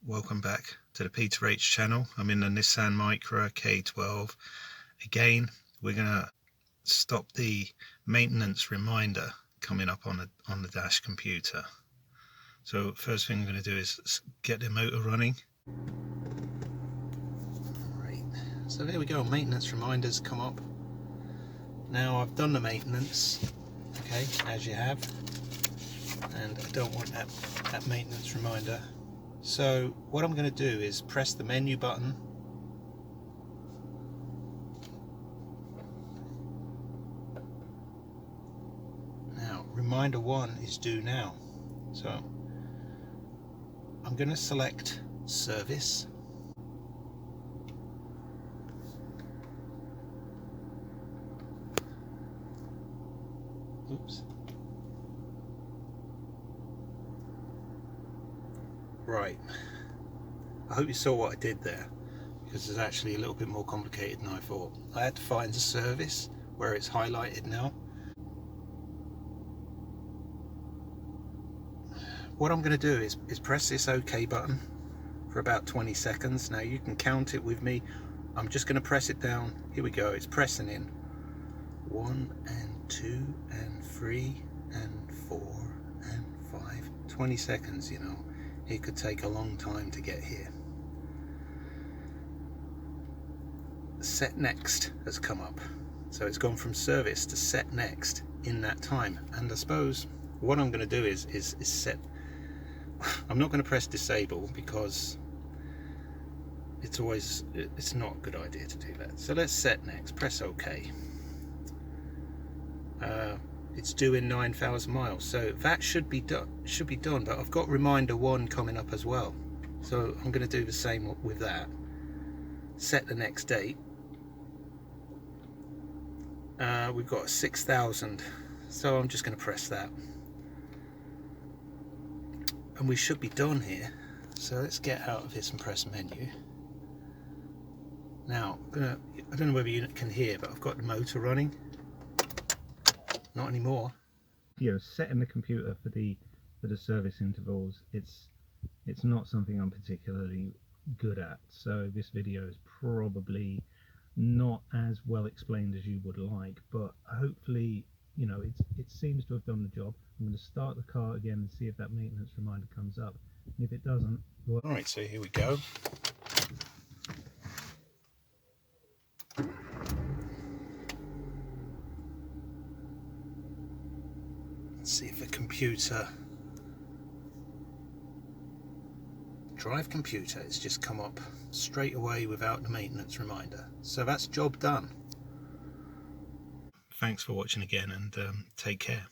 welcome back to the Peter H channel. I'm in the Nissan Micra K12. Again, we're going to stop the maintenance reminder coming up on the dash computer. So first thing I'm going to do is get the motor running. Right, so there we go, maintenance reminders come up. Now I've done the maintenance, okay, as you have, and I don't want that maintenance reminder. So what I'm going to do is press the menu button, now reminder 1 is due now, so I'm going to select service, oops, right, I hope you saw what I did there, because it's actually a little bit more complicated than I thought. I had to find the service where it's highlighted now. What I'm going to do is press this OK button for about 20 seconds. Now you can count it with me. I'm just going to press it down. Here we go, it's pressing in. 1 and 2 and 3 and 4 and 5. 20 seconds, you know. It could take a long time to get here. Set next has come up. So it's gone from service to set next in that time. And I suppose what I'm going to do is set. I'm not going to press disable because it's not a good idea to do that. So let's set next, press OK. It's due in 9,000 miles, so that should be done, but I've got reminder 1 coming up as well, so I'm going to do the same with that. Set the next date. We've got 6,000, so I'm just going to press that, and we should be done here. So let's get out of this and press menu. Now I don't know whether you can hear, but I've got the motor running. Not anymore. You know, setting the computer for the service intervals, it's not something I'm particularly good at, so this video is probably not as well explained as you would like, but hopefully, you know, it seems to have done the job. I'm going to start the car again and see if that maintenance reminder comes up, and if it doesn't, well... Alright, so here we go. See if the computer, drive computer, it's just come up straight away without the maintenance reminder. So that's job done. Thanks for watching again, and take care.